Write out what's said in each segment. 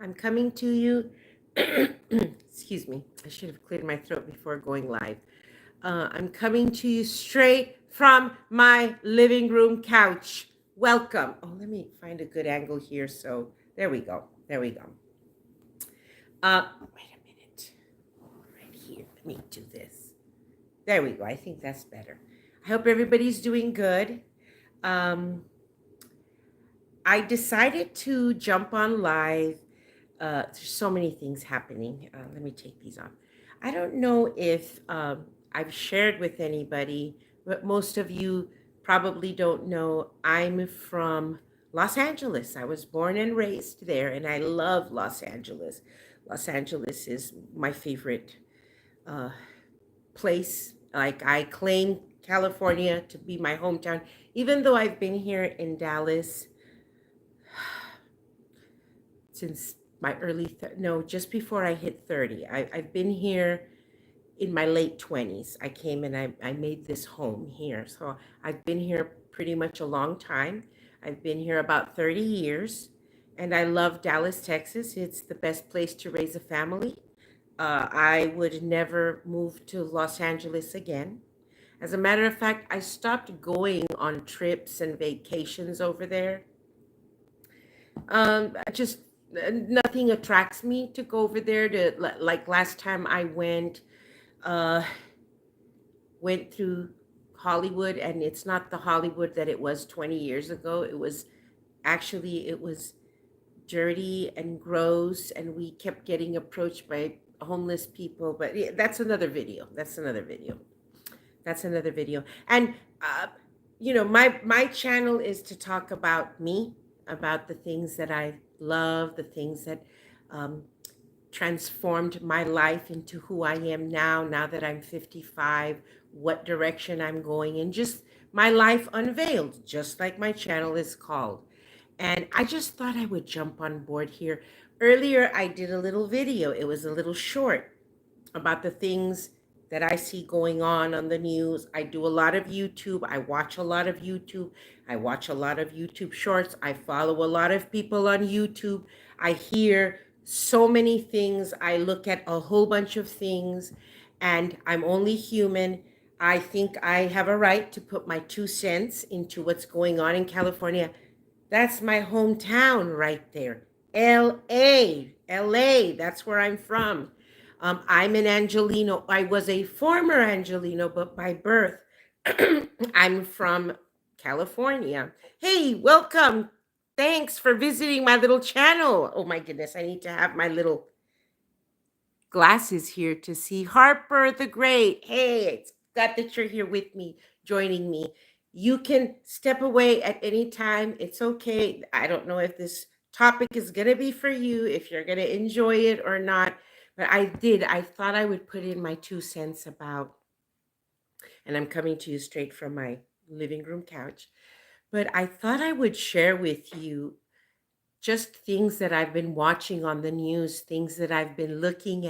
I'm coming to you. Excuse me. I should have cleared my throat before going live. I'm coming to you straight from my living room couch. Welcome. Oh, let me find a good angle here. So there we go. There we go. Wait a minute. Right here. Let me do this. There we go. I think that's better. I hope everybody's doing good. Um, I decided to jump on live. There's so many things happening. Let me take these off. I don't know if I've shared with anybody, but most of you probably don't know. I'm from Los Angeles. I was born and raised there, and I love Los Angeles. Los Angeles is my favorite uh, place. Like, I claim California to be my hometown, even though I've been here in Dallas since my no, just before I hit 30. I've been here in my late 20s. I came and I made this home here. So I've been here pretty much a long time. I've been here about 30 years, and I love Dallas, Texas. It's the best place to raise a family. I would never move to Los Angeles again. As a matter of fact, I stopped going on trips and vacations over there. I just nothing attracts me to go over there. To like last time I uh, went through Hollywood, and it's not the Hollywood that it was 20 years ago. It was dirty and gross, and we kept getting approached by homeless people. But yeah, that's another video. And uh, my channel is to talk about me, about the things that I love, the things that um, transformed my life into who I am now. Now that I'm 55, what direction I'm going in, just my life unveiled, just like my channel is called. And I just thought I would jump on board here. Earlier, I did a little video. It was a little short about the things that I see going on the news. I do a lot of YouTube. I watch a lot of YouTube. I watch a lot of YouTube shorts. I follow a lot of people on YouTube. I hear so many things. I look at a whole bunch of things, and I'm only human. I think I have a right to put my 2 cents into what's going on in California. That's my hometown right there. LA, that's where I'm from. I'm an Angelino. I was a former Angelino, but by birth, I'm from California. Hey, welcome. Thanks for visiting my little channel. Oh my goodness, I need to have my little glasses here to see Harper the Great. Hey, it's glad that you're here with me, joining me. You can step away at any time. It's okay. I don't know if this topic is going to be for you, if you're going to enjoy it or not. But I thought I would put in my 2 cents about, and I'm coming to you straight from my living room couch. But I thought I would share with you just things that I've been watching on the news, things that I've been looking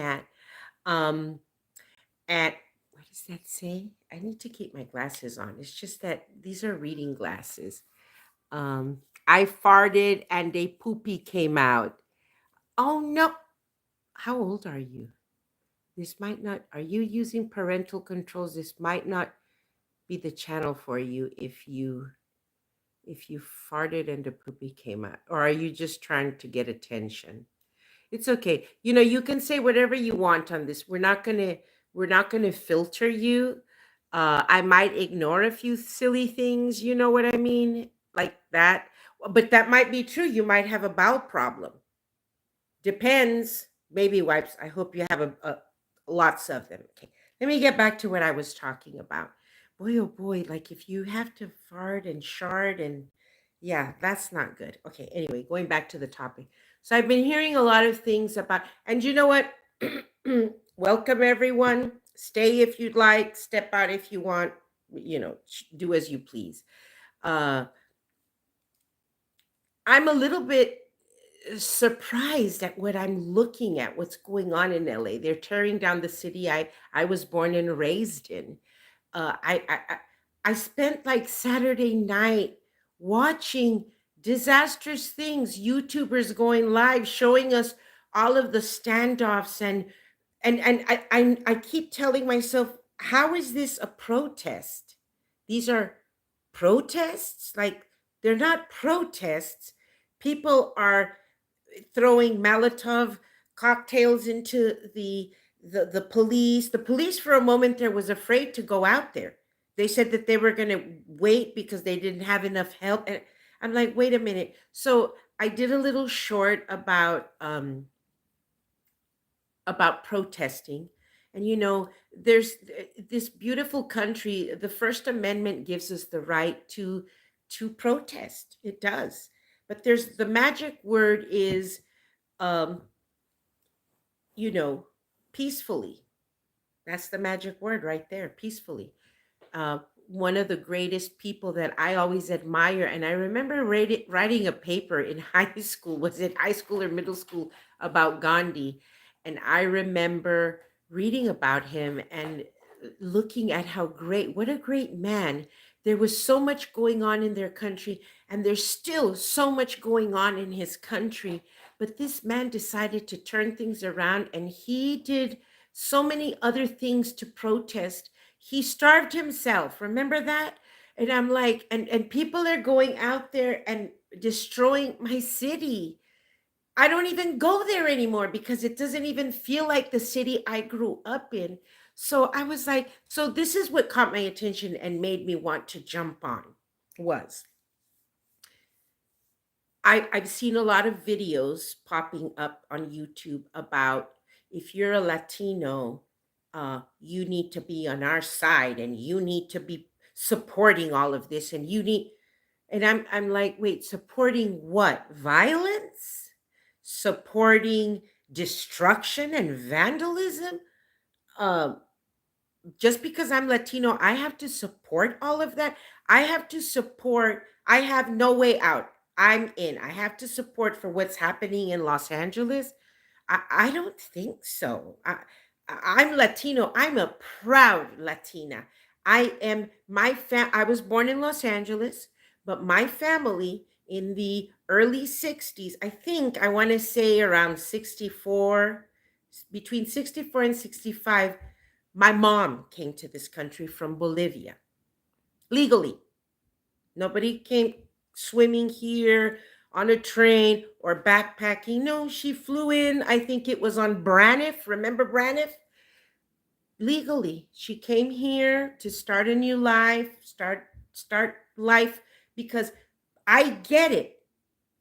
um, at, what does that say? I need to keep my glasses on. It's just that these are reading glasses. I farted and a poopy came out. Oh no. How old are you? This might not, are you using parental controls? This might not be the channel for you if you farted and a poopy came out. Or are you just trying to get attention? It's okay. You can say whatever you want on this. We're not gonna filter you. I might ignore a few silly things, you know what I mean? Like that. But that might be true. You might have a bowel problem. Depends. Baby wipes. I hope you have lots of them. Okay. Let me get back to what I was talking about. Boy, oh boy, like if you have to fart and shard and yeah, that's not good. Okay, anyway, going back to the topic. So I've been hearing a lot of things about, and you know what? Welcome everyone. Stay if you'd like, step out if you want, do as you please. Uh, I'm a little bit surprised at what I'm looking at, what's going on in LA. They're tearing down the city I was born and raised in. I spent like Saturday night watching disastrous things, YouTubers going live showing us all of the standoffs, and I keep telling myself, how is this a protest? These are protests? Like, they're not protests. People are throwing Molotov cocktails into the police. The police, for a moment there, was afraid to go out there. They said that they were going to wait because they didn't have enough help. And I'm like, wait a minute. So I did a little short about protesting. And there's this beautiful country. The First Amendment gives us the right to protest. It does. But there's the magic word is, um, you know, peacefully. That's the magic word right there, peacefully. uh, One of the greatest people that I always admire. And I remember writing a paper in high school. Was it high school or middle school? About Gandhi. And I remember reading about him and looking at how great, what a great man. There was so much going on in their country, and there's still so much going on in his country. But this man decided to turn things around, and he did so many other things to protest. He starved himself. Remember that? And I'm like, and people are going out there and destroying my city. I don't even go there anymore because it doesn't even feel like the city I grew up in. So I was like, so this is what caught my attention and made me want to jump on. Was I've seen a lot of videos popping up on YouTube about, if you're a Latino, you need to be on our side and you need to be supporting all of this, and you need, and I'm like, wait, supporting what? Violence? Supporting destruction and vandalism? Um, just because I'm Latino, I have to support all of that. I have to support, I have no way out. I'm in. I have to support for what's happening in Los Angeles. I don't think so. I'm Latino. I'm a proud Latina. I was born in Los Angeles, but my family in the early 60s, I think I want to say around 64, between 64 and 65, my mom came to this country from Bolivia legally. Nobody came swimming here on a train or backpacking. No, she flew in. I think it was on Braniff. Remember Braniff? Legally. She came here to start a new life, start life, because I get it.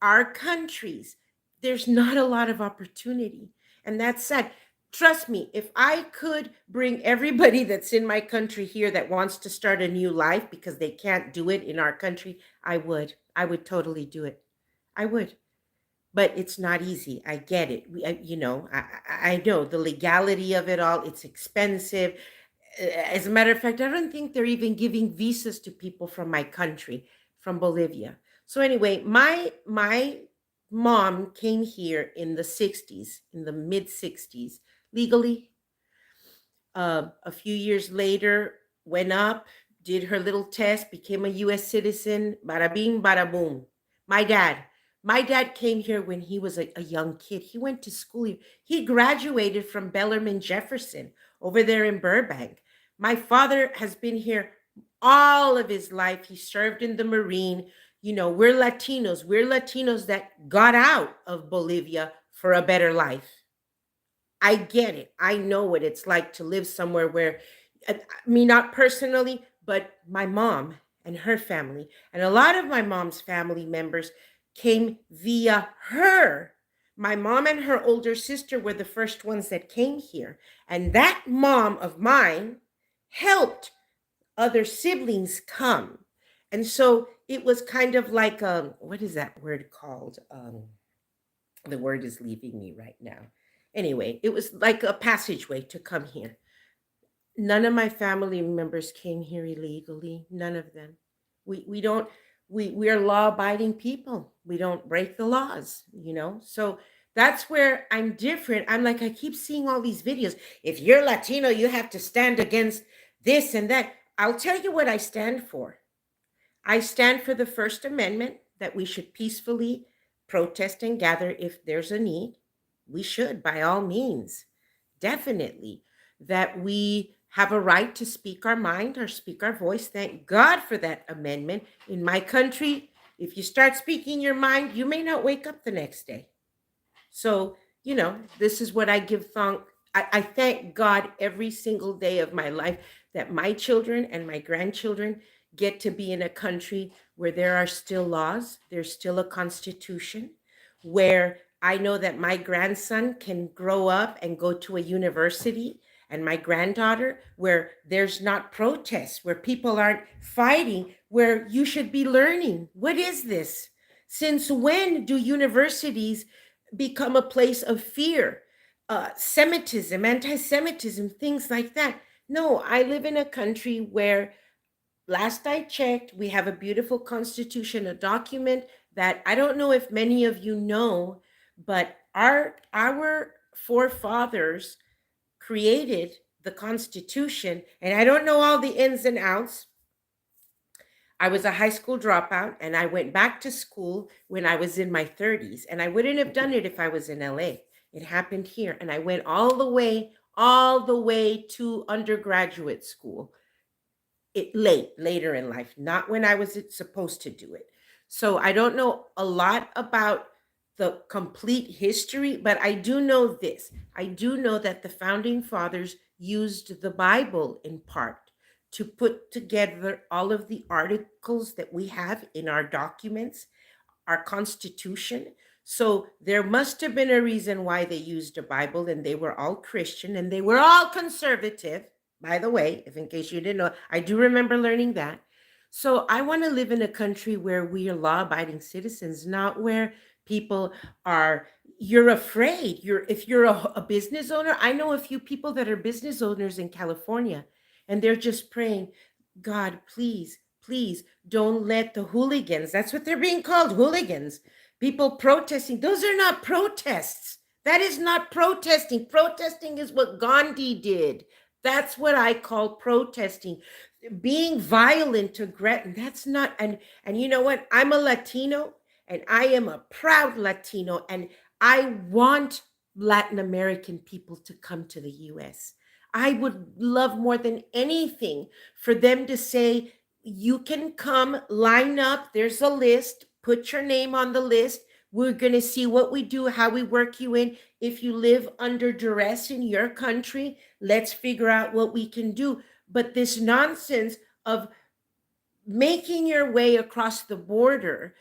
Our countries, there's not a lot of opportunity. And that's sad. Trust me, if I could bring everybody that's in my country here that wants to start a new life because they can't do it in our country, I would. I would totally do it. I would. But it's not easy. I get it. I know the legality of it all. It's expensive. As a matter of fact, I don't think they're even giving visas to people from my country, from Bolivia. So anyway, my mom came here in the 60s, in the mid 60s, legally. A few years later, went up, did her little test, became a US citizen, bada bing, bada boom. My dad. My dad came here when he was a young kid. He went to school here. He graduated from Bellarmine Jefferson over there in Burbank. My father has been here all of his life. He served in the Marine. We're Latinos. We're Latinos that got out of Bolivia for a better life. I get it. I know what it's like to live somewhere where, me not personally, but my mom and her family, and a lot of my mom's family members came via her. My mom and her older sister were the first ones that came here. And that mom of mine helped other siblings come. And so it was kind of like, what is that word called? The word is leaving me right now. Anyway, it was like a passageway to come here. None of my family members came here illegally. None of them. We don't, we are law abiding people. We don't break the laws. So that's where I'm different. I'm like, I keep seeing all these videos. If you're Latino, you have to stand against this and that. I'll tell you what I stand for. I stand for the First Amendment. that we should peacefully protest and gather if there's a need. We should, by all means, definitely. That we have a right to speak our mind or speak our voice. Thank God for that amendment. In my country, if you start speaking your mind, you may not wake up the next day. So, this is what I give thank. I thank God every single day of my life that my children and my grandchildren get to be in a country where there are still laws, there's still a constitution, where I know that my grandson can grow up and go to a university, and my granddaughter, where there's not protests, where people aren't fighting, where you should be learning. What is this? Since when do universities become a place of fear, Semitism, anti Semitism, things like that? No, I live in a country where, last I checked, we have a beautiful constitution, a document that I don't know if many of you know, but our forefathers created the constitution, and I don't know all the ins and outs. I was a high school dropout, and I went back to school when I was in my 30s, and I wouldn't have done it if I was in LA. It happened here, and I went all the way to undergraduate school. Later in life, not when I was supposed to do it. So I don't know a lot about the complete history, but I do know this. I do know that the founding fathers used the Bible in part to put together all of the articles that we have in our documents, our constitution. So there must have been a reason why they used a Bible, and they were all Christian and they were all conservative. By the way, if in case you didn't know, I do remember learning that. So I want to live in a country where we are law-abiding citizens, not where people are, you're afraid. If you're a business owner, I know a few people that are business owners in California, and they're just praying, God, please, please don't let the hooligans, that's what they're being called, hooligans, people protesting. Those are not protests. That is not protesting. Protesting is what Gandhi did. That's what I call protesting. Being violent to Gretchen, that's not, and you know what? I'm a Latino, and I am a proud Latino, and I want Latin American people to come to the US. I would love more than anything for them to say, you can come, line up, there's a list, put your name on the list. We're going to see what we do, how we work you in. If you live under duress in your country, let's figure out what we can do. But this nonsense of making your way across the border,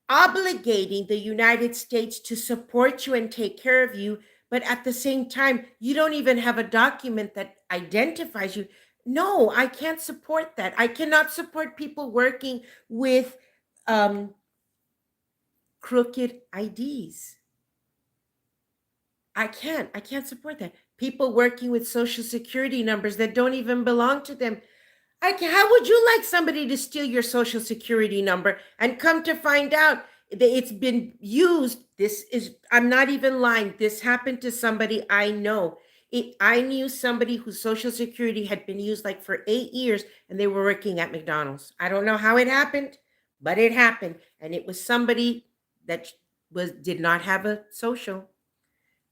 obligating the United States to support you and take care of you, but at the same time, you don't even have a document that identifies you. No, I can't support that. I cannot support people working with crooked IDs. I can't support that. People working with social security numbers that don't even belong to them. How would you like somebody to steal your social security number and come to find out that it's been used? I'm not even lying. This happened to somebody I know. I knew somebody whose social security had been used like for 8 years, and they were working at McDonald's. I don't know how it happened, but it happened. And it was somebody that did not have a social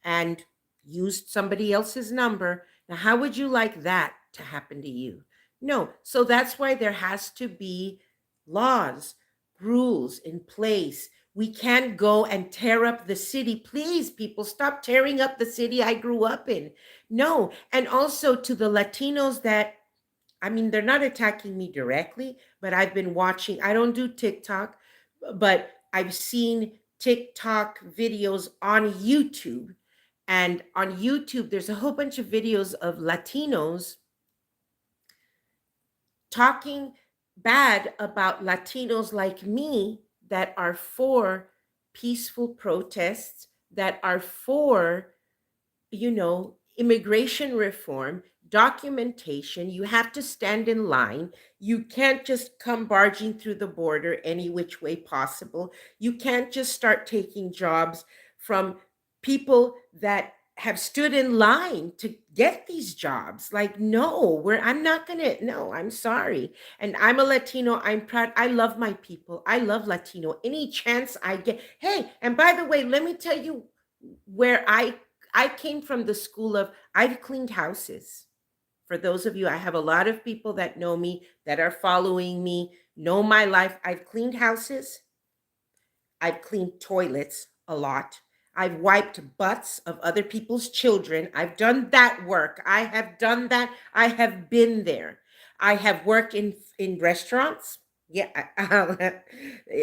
and used somebody else's number. Now, how would you like that to happen to you? No. So that's why there has to be laws, rules in place. We can't go and tear up the city. Please, people, stop tearing up the city I grew up in. No. And also to the Latinos that, I mean, they're not attacking me directly, but I've been watching. I don't do TikTok, but I've seen TikTok videos on YouTube. And on YouTube, there's a whole bunch of videos of Latinos talking bad about Latinos like me that are for peaceful protests, that are for, immigration reform, documentation. You have to stand in line. You can't just come barging through the border any which way possible. You can't just start taking jobs from people that have stood in line to get these jobs. Like, no, I'm not gonna, no, I'm sorry. And I'm a Latino, I'm proud. I love my people. I love Latino. Any chance I get. Hey, and by the way, let me tell you where I came from, the school of I've cleaned houses. For those of you, I have a lot of people that know me, that are following me, know my life. I've cleaned houses. I've cleaned toilets a lot. I've wiped butts of other people's children. I've done that work. I have done that. I have been there. I have worked in restaurants. Yeah,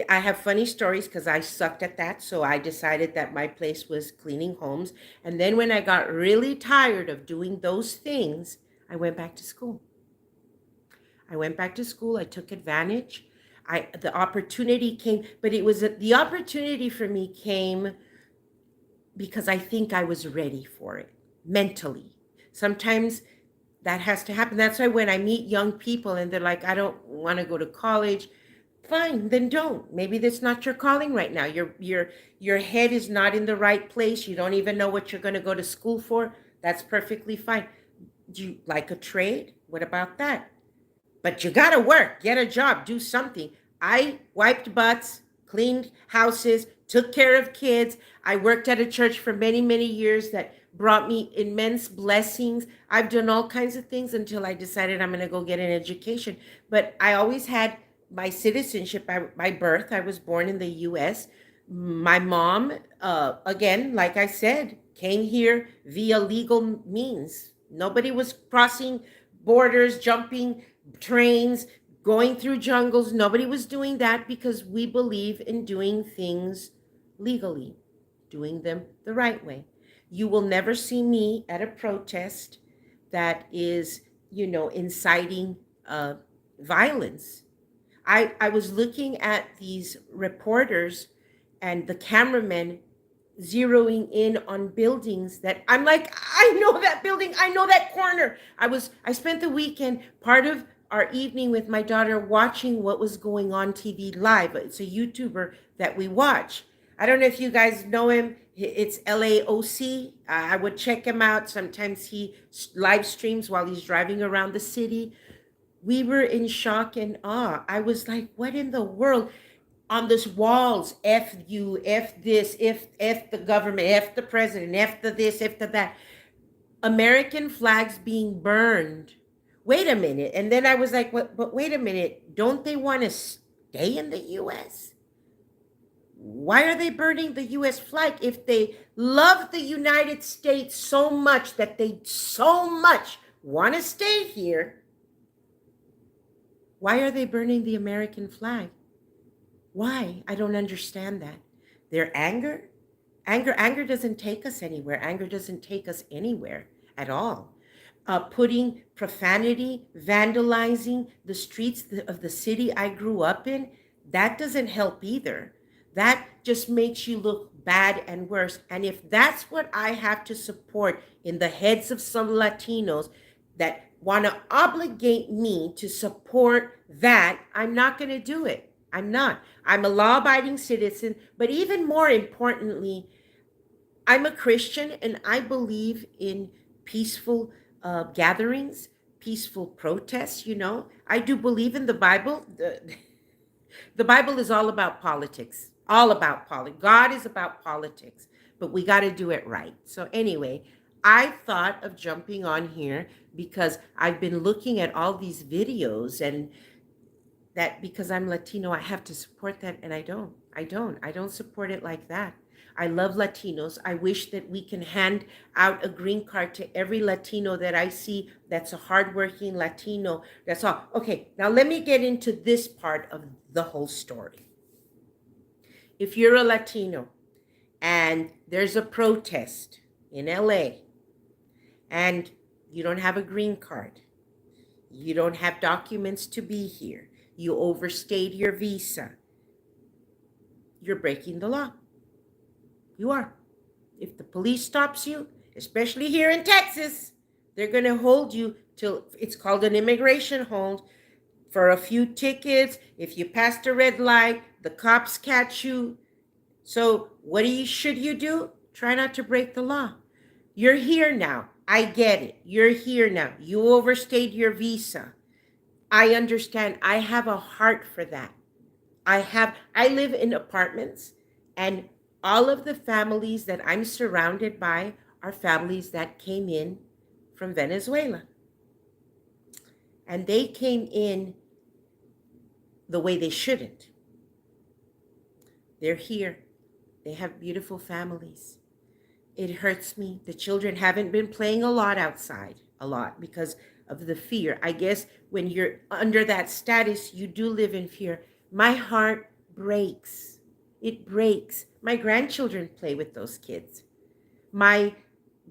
I have funny stories because I sucked at that. So I decided that my place was cleaning homes. And then when I got really tired of doing those things, I went back to school. I went back to school. I took advantage. The opportunity came, but it was the opportunity for me came because I think I was ready for it mentally. Sometimes that has to happen. That's why when I meet young people and they're like, I don't want to go to college, fine, then don't. Maybe that's not your calling right now. Your head is not in the right place. You don't even know what you're going to go to school for. That's perfectly fine. Do you like a trade? What about that? But you got to work, get a job, do something. I wiped butts, cleaned houses, took care of kids. I worked at a church for many, many years that brought me immense blessings. I've done all kinds of things until I decided I'm going to go get an education. But I always had my citizenship by birth. I was born in the US. My mom, again, like I said, came here via legal means. Nobody was crossing borders, jumping trains, going through jungles. Nobody was doing that because we believe in doing things legally, doing them the right way. You will never see me at a protest that is, inciting violence. I was looking at these reporters and the cameramen zeroing in on buildings that I'm like, I know that building, I know that corner. I spent the weekend, part of our evening with my daughter, watching what was going on TV live. It's a YouTuber that we watch. I don't know if you guys know him. It's LAOC. I would check him out. Sometimes he live streams while he's driving around the city. We were in shock and awe. I was like, what in the world? On this walls, F you, F this, F the government, F the president, F the this, F the that. American flags being burned. Wait a minute. And then I was like, what, but wait a minute. Don't they want to stay in the US? Why are they burning the US flag if they love the United States so much that they so much want to stay here? Why are they burning the American flag? Why? I don't understand that. Their anger doesn't take us anywhere. Anger doesn't take us anywhere at all. Putting profanity, vandalizing the streets of the city I grew up in, that doesn't help either. That just makes you look bad and worse. And if that's what I have to support in the heads of some Latinos that want to obligate me to support that, I'm not going to do it. I'm not. I'm a law-abiding citizen, but even more importantly, I'm a Christian and I believe in peaceful gatherings, peaceful protests. I do believe in the Bible. The Bible is all about politics, all about politics. God is about politics, but we got to do it right. So anyway, I thought of jumping on here because I've been looking at all these videos, and that because I'm Latino, I have to support that. And I don't support it like that. I love Latinos. I wish that we can hand out a green card to every Latino that I see that's a hardworking Latino. That's all. Okay, now let me get into this part of the whole story. If you're a Latino and there's a protest in LA and you don't have a green card, you don't have documents to be here, you overstayed your visa, you're breaking the law. You are. If the police stops you, especially here in Texas, they're going to hold you till it's called an immigration hold for a few tickets. If you passed a red light, the cops catch you. So what should you do? Try not to break the law. You're here now. I get it. You're here now. You overstayed your visa. I understand. I have a heart for that. I live in apartments, and all of the families that I'm surrounded by are families that came in from Venezuela. And they came in the way they shouldn't. They're here. They have beautiful families. It hurts me. The children haven't been playing a lot outside, a lot, because of the fear. I guess when you're under that status, you do live in fear. My heart breaks. It breaks. My grandchildren play with those kids. My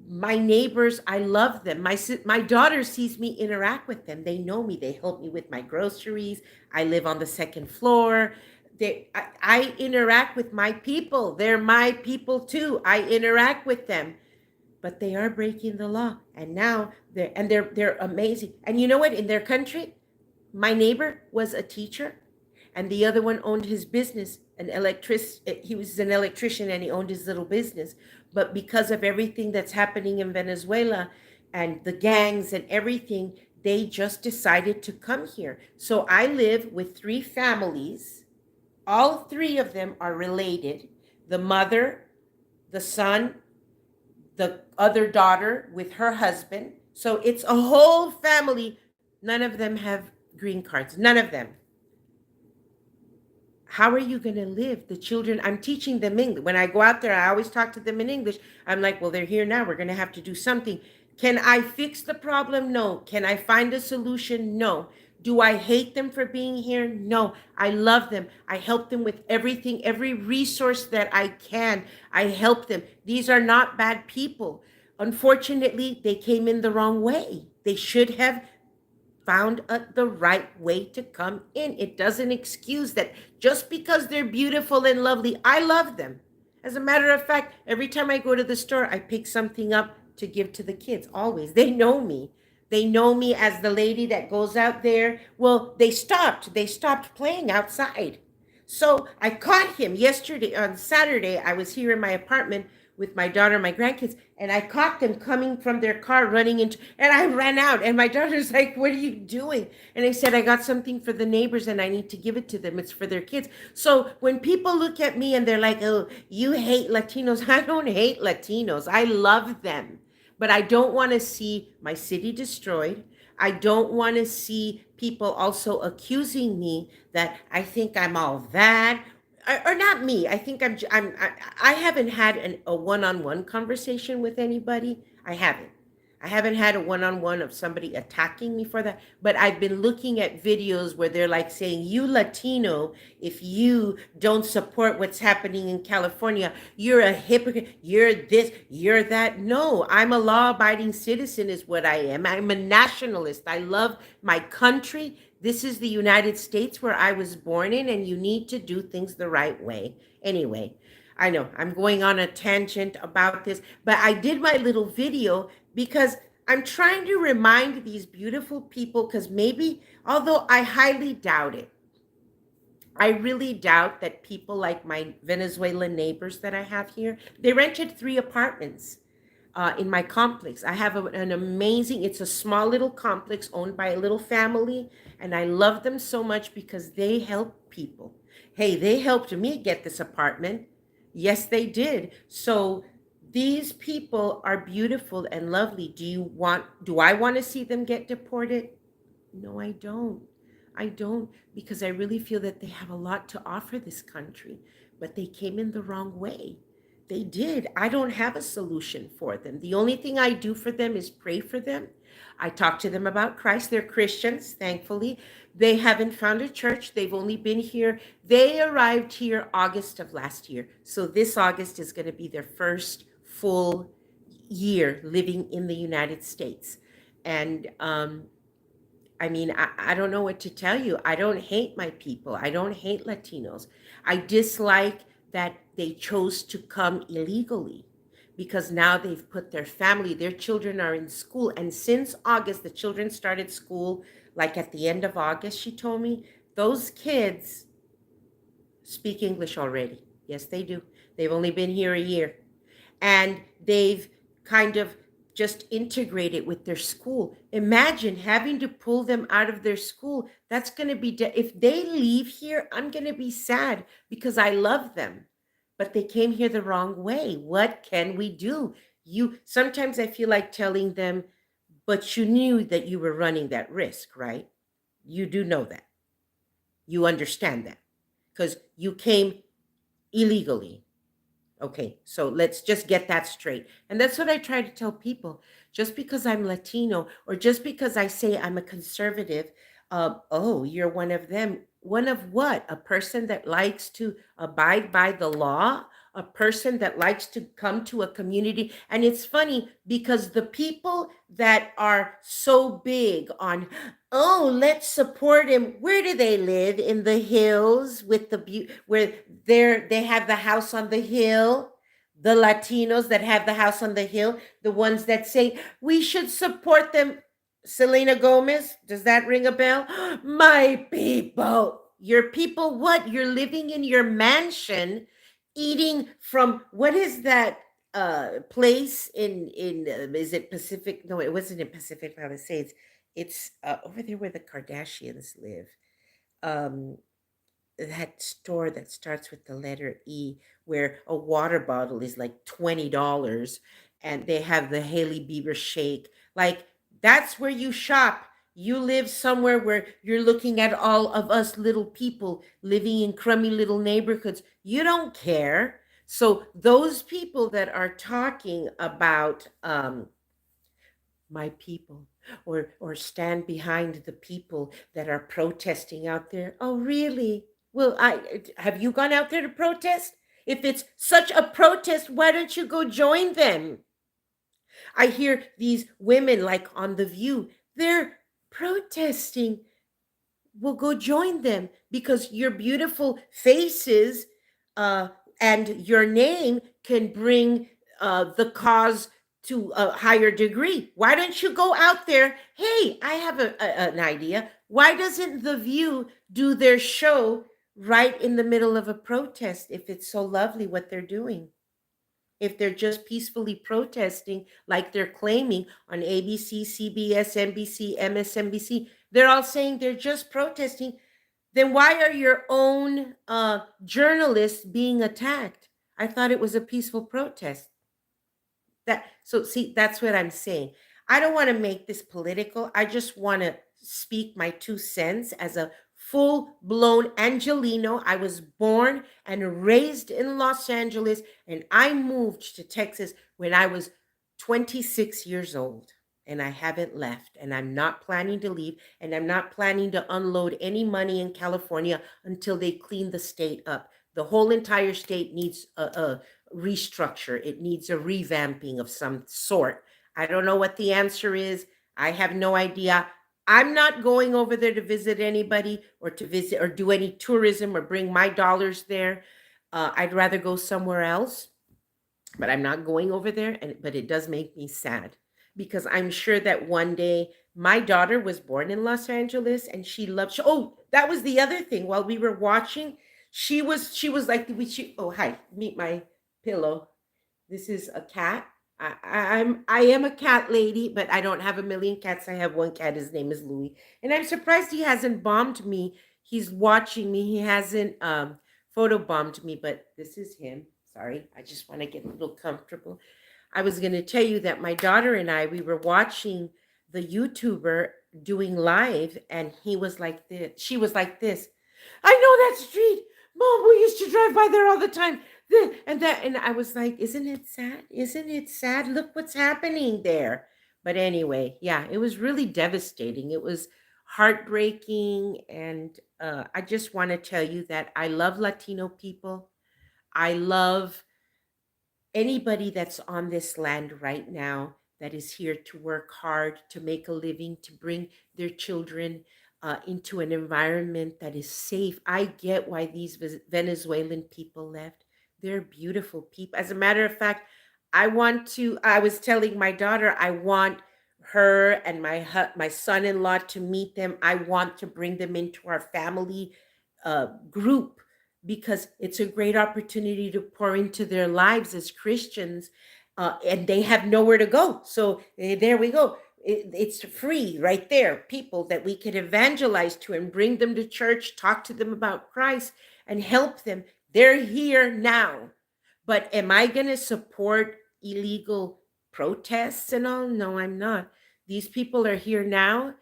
my neighbors, I love them. My daughter sees me interact with them. They know me. They help me with my groceries. I live on the second floor. I interact with my people. They're my people too. I interact with them, but they are breaking the law. And now they're amazing. And you know what? In their country, my neighbor was a teacher, and the other one owned his business, he was an electrician, and he owned his little business. But because of everything that's happening in Venezuela and the gangs and everything, they just decided to come here. So I live with three families. All three of them are related: the mother, the son, the other daughter with her husband. So it's a whole family. None of them have green cards. None of them. How are you going to live? The children, I'm teaching them English. When I go out there, I always talk to them in English. I'm like, well, they're here now. We're going to have to do something. Can I fix the problem? No. Can I find a solution? No. Do I hate them for being here? No. I love them. I help them with everything, every resource that I can. I help them. These are not bad people. Unfortunately, they came in the wrong way. They should have found the right way to come in. It doesn't excuse that just because they're beautiful and lovely. I love them. As a matter of fact, every time I go to the store, I pick something up to give to the kids. Always. They know me. They know me as the lady that goes out there. Well, they stopped. They stopped playing outside. So I caught him yesterday. On Saturday, I was here in my apartment with my daughter and my grandkids, and I caught them coming from their car running into, and I ran out, and my daughter's like, what are you doing? And I said, I got something for the neighbors and I need to give it to them. It's for their kids. So when people look at me and they're like, oh, you hate Latinos. I don't hate Latinos. I love them. But I don't want to see my city destroyed. I don't want to see people also accusing me that I think I'm all that, or not me. I think I haven't had a one-on-one conversation with anybody. I haven't had a one-on-one of somebody attacking me for that, but I've been looking at videos where they're like saying, you Latino, if you don't support what's happening in California, you're a hypocrite, you're this, you're that. No, I'm a law-abiding citizen is what I am. I'm a nationalist. I love my country. This is the United States where I was born in, and you need to do things the right way. Anyway, I know I'm going on a tangent about this, but I did my little video because I'm trying to remind these beautiful people, because maybe, although I highly doubt it, I really doubt that people like my Venezuelan neighbors that I have here, they rented 3 apartments in my complex. I have an amazing, it's a small little complex owned by a little family, and I love them so much because they help people. Hey, they helped me get this apartment. Yes, they did. So these people are beautiful and lovely. Do I want to see them get deported? No, I don't. I don't, because I really feel that they have a lot to offer this country, but they came in the wrong way. They did. I don't have a solution for them. The only thing I do for them is pray for them. I talk to them about Christ. They're Christians, thankfully. They haven't found a church. They've only been here. They arrived here August of last year. So this August is going to be their first full year living in the United States. And I mean, I don't know what to tell you. I don't hate my people. I don't hate Latinos. I dislike that they chose to come illegally, because now they've put their family, their children are in school. And since August, the children started school like at the end of August, she told me. Those kids speak English already. Yes, they do. They've only been here a year. And they've kind of just integrate it with their school. Imagine having to pull them out of their school. That's going to be, if they leave here, I'm going to be sad because I love them, but they came here the wrong way. What can we do? Sometimes I feel like telling them, but you knew that you were running that risk, right? You do know that. You understand that because you came illegally. Okay, so let's just get that straight. And that's what I try to tell people. Just because I'm Latino or just because I say I'm a conservative, oh, you're one of them. One of what? A person that likes to abide by the law, a person that likes to come to a community. And it's funny because the people that are so big on, oh, let's support him. Where do they live? In the hills with where they have the house on the hill. The Latinos that have the house on the hill, the ones that say we should support them. Selena Gomez, does that ring a bell? My people, your people, what? You're living in your mansion, eating from what is that place in is it Pacific? No, it wasn't in Pacific Palisades. It's over there where the Kardashians live. Um, that store that starts with the letter E, where a water bottle is like $20 and they have the Haley Bieber shake. Like, that's where you shop. You live somewhere where you're looking at all of us little people living in crummy little neighborhoods. You don't care. So, those people that are talking about my people or stand behind the people that are protesting out there. Oh, really? Well, I have you gone out there to protest? If it's such a protest, why don't you go join them? I hear these women like on The View, they're protesting. Well, go join them because your beautiful faces uh, and your name can bring the cause to a higher degree. Why don't you go out there? Hey, I have an idea. Why doesn't The View do their show right in the middle of a protest if it's so lovely what they're doing? If they're just peacefully protesting, like they're claiming on ABC, CBS, NBC, MSNBC, they're all saying they're just protesting. Then why are your own journalists being attacked? I thought it was a peaceful protest. So see, that's what I'm saying. I don't want to make this political. I just want to speak my 2 cents as a full-blown Angelino. I was born and raised in Los Angeles, and I moved to Texas when I was 26 years old. And I haven't left, and I'm not planning to leave, and I'm not planning to unload any money in California until they clean the state up. The whole entire state needs a restructure. It needs a revamping of some sort. I don't know what the answer is. I have no idea. I'm not going over there to visit anybody or to visit or do any tourism or bring my dollars there. I'd rather go somewhere else, but I'm not going over there. But it does make me sad because I'm sure that one day my daughter was born in Los Angeles and she loved. Oh, that was the other thing. While we were watching, she was like, oh, hi, meet my pillow. This is a cat. I am a cat lady, but I don't have a million cats. I have one cat. His name is Louis, and I'm surprised he hasn't bombed me. He's watching me. He hasn't photo bombed me, but this is him. Sorry, I just want to get a little comfortable. I was going to tell you that my daughter and I we were watching the YouTuber doing live, and he was like this. She was like this. I know that street. Mom, we used to drive by there all the time. And I was like, isn't it sad? Isn't it sad? Look what's happening there. But anyway, yeah, it was really devastating. It was heartbreaking. And I just want to tell you that I love Latino people. I love anybody that's on this land right now that is here to work hard, to make a living, to bring their children into an environment that is safe. I get why these Venezuelan people left. They're beautiful people. As a matter of fact, I was telling my daughter, I want her and my son-in-law to meet them. I want to bring them into our family group because it's a great opportunity to pour into their lives as Christians. and they have nowhere to go. So there we go. It's free right there. People that we could evangelize to and bring them to church, talk to them about Christ, and help them. They're here now. But am I going to support illegal protests and all? No, I'm not. These people are here now.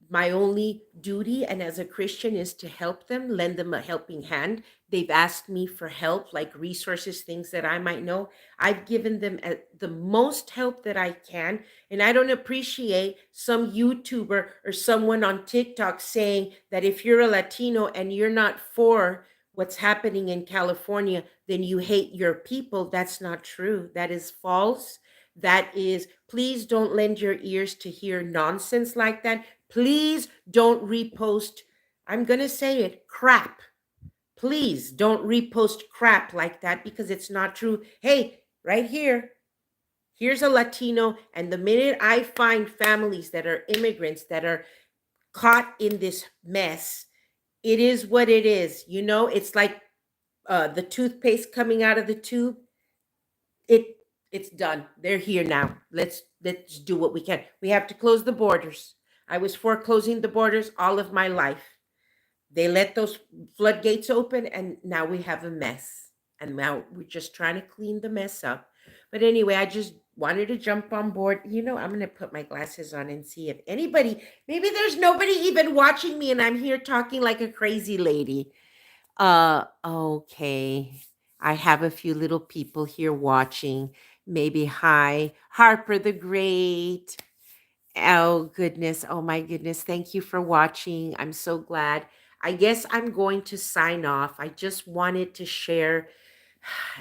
My only duty, and as a Christian, is to help them, lend them a helping hand. They've asked me for help, like resources, things that I might know. I've given them the most help that I can. And I don't appreciate some YouTuber or someone on TikTok saying that if you're a Latino and you're not for what's happening in California, then you hate your people. That's not true. That is false. That is, please don't lend your ears to hear nonsense like that. Please don't repost, I'm going to say it, crap. Please don't repost crap like that because it's not true. Hey, right here, here's a Latino. And the minute I find families that are immigrants that are caught in this mess, it is what it is. You know, it's like the toothpaste coming out of the tube. It it's done. They're here now. Let's do what we can. We have to close the borders. I was for closing the borders all of my life. They let those floodgates open, and now we have a mess. And now we're just trying to clean the mess up. But anyway, I just wanted to jump on board. You know, I'm going to put my glasses on and see if anybody, maybe there's nobody even watching me, and I'm here talking like a crazy lady. Okay. I have a few little people here watching. Maybe hi, Harper the Great. Oh, goodness. Oh, my goodness. Thank you for watching. I'm so glad. I guess I'm going to sign off. I just wanted to share,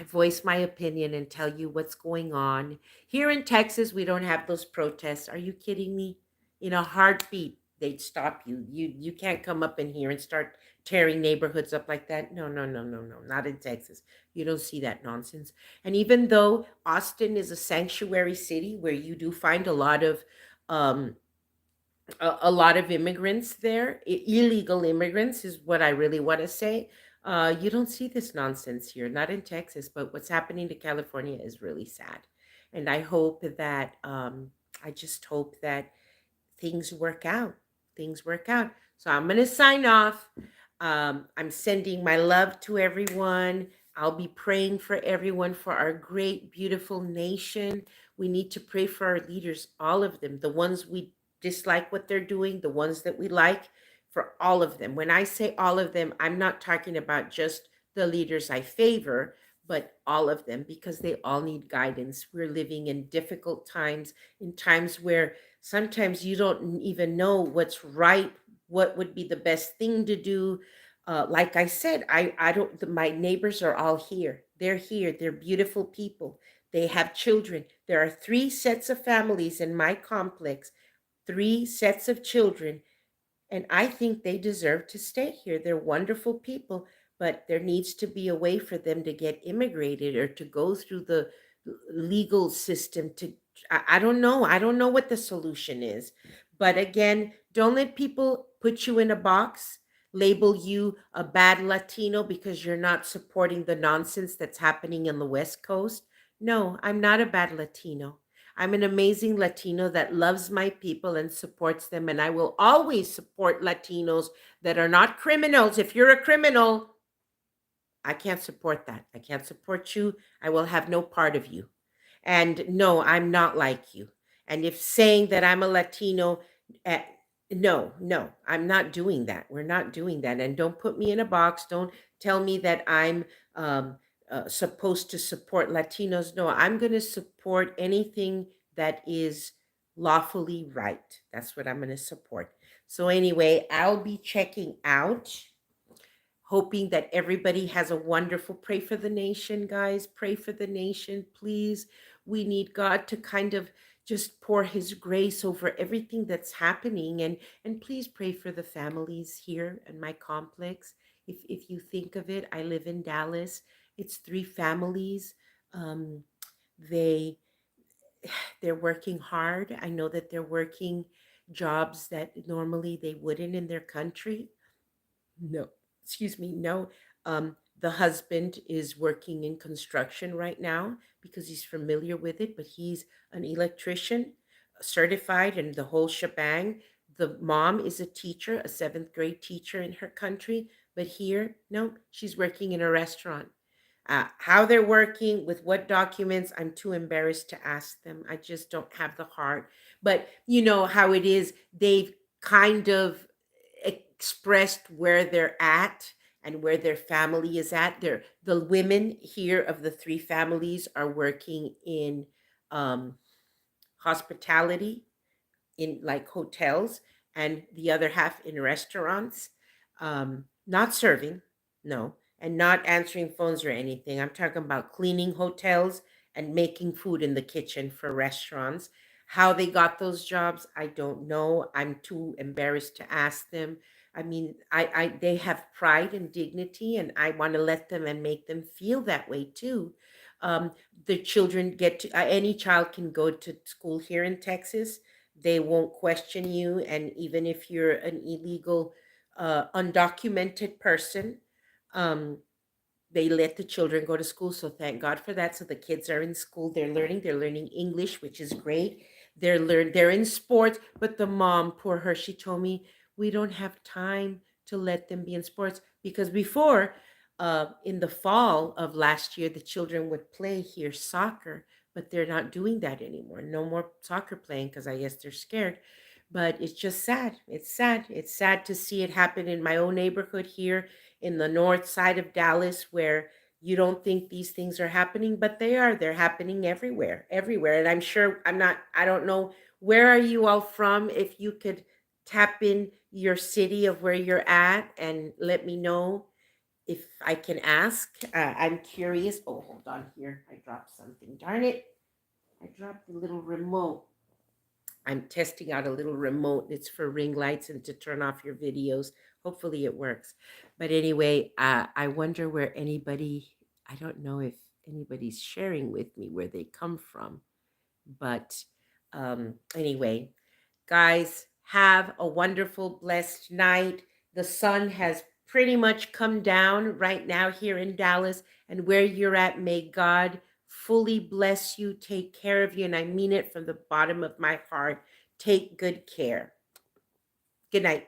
voice my opinion and tell you what's going on. Here in Texas, we don't have those protests. Are you kidding me? In a heartbeat, they'd stop you. You can't come up in here and start tearing neighborhoods up like that. No, no, no, no, no. Not in Texas. You don't see that nonsense. And even though Austin is a sanctuary city where you do find um, a lot of immigrants there, illegal immigrants is what I really want to say. You don't see this nonsense here, not in Texas, but what's happening to California is really sad. And I hope that, I just hope that things work out. Things work out. So I'm going to sign off. I'm sending my love to everyone. I'll be praying for everyone, for our great, beautiful nation. We need to pray for our leaders, all of them, the ones we dislike what they're doing, the ones that we like, for all of them. When I say all of them, I'm not talking about just the leaders I favor, but all of them, because they all need guidance. We're living in difficult times, in times where sometimes you don't even know what's right, what would be the best thing to do. Like I said, I don't, my neighbors are all here. They're here. They're beautiful people. They have children. There are 3 sets of families in my complex, 3 sets of children, and I think they deserve to stay here. They're wonderful people, but there needs to be a way for them to get immigrated or to go through the legal system to, I don't know. I don't know what the solution is. But again, don't let people put you in a box, label you a bad Latino because you're not supporting the nonsense that's happening in the West Coast. No, I'm not a bad Latino. I'm an amazing Latino that loves my people and supports them. And I will always support Latinos that are not criminals. If you're a criminal, I can't support that. I can't support you. I will have no part of you. And no, I'm not like you. And if saying that I'm a Latino, uh, no, no, I'm not doing that. We're not doing that. And don't put me in a box. Don't tell me that I'm um, supposed to support Latinos. No, I'm going to support anything that is lawfully right. That's what I'm going to support. So, anyway, I'll be checking out, hoping that everybody has a wonderful, pray for the nation, guys. Pray for the nation, please. We need God to kind of just pour his grace over everything that's happening, and please pray for the families here in my complex. If you think of it, I live in Dallas. It's 3 families. um, they they're working hard. I know that they're working jobs that normally they wouldn't in their country. No, excuse me, no. The husband is working in construction right now because he's familiar with it, but he's an electrician, certified, and the whole shebang. The mom is a teacher, a seventh grade teacher in her country, but here, no, she's working in a restaurant. How they're working, with what documents, I'm too embarrassed to ask them. I just don't have the heart. But you know how it is, they've kind of expressed where they're at and where their family is at. The women here of the three families are working in um, hospitality, in like hotels, and the other half in restaurants. Not serving, no, and not answering phones or anything. I'm talking about cleaning hotels and making food in the kitchen for restaurants. How they got those jobs, I don't know. I'm too embarrassed to ask them. I mean, I they have pride and dignity, and I want to let them and make them feel that way too. Um, the children get to, any child can go to school here in Texas. They won't question you, and even if you're an illegal, undocumented person, um, they let the children go to school. So thank God for that. So the kids are in school. They're learning English, which is great. They're in sports. But the mom, poor her, she told me we don't have time to let them be in sports because before, in the fall of last year, the children would play here soccer, but they're not doing that anymore. No more soccer playing because I guess they're scared. But it's just sad. It's sad. It's sad to see it happen in my own neighborhood here in the north side of Dallas, where you don't think these things are happening, but they are. They're happening everywhere, everywhere. And I'm sure, I don't know, where are you all from? If you could tap in your city of where you're at and let me know if I can ask. I'm curious. Oh, hold on here. I dropped something. Darn it. I dropped the little remote. I'm testing out a little remote. It's for ring lights and to turn off your videos. Hopefully it works. But anyway, I wonder where anybody, I don't know if anybody's sharing with me where they come from. But anyway, guys, have a wonderful, blessed night. The sun has pretty much come down right now here in Dallas. And where you're at, may God fully bless you, take care of you. And I mean it from the bottom of my heart. Take good care. Good night.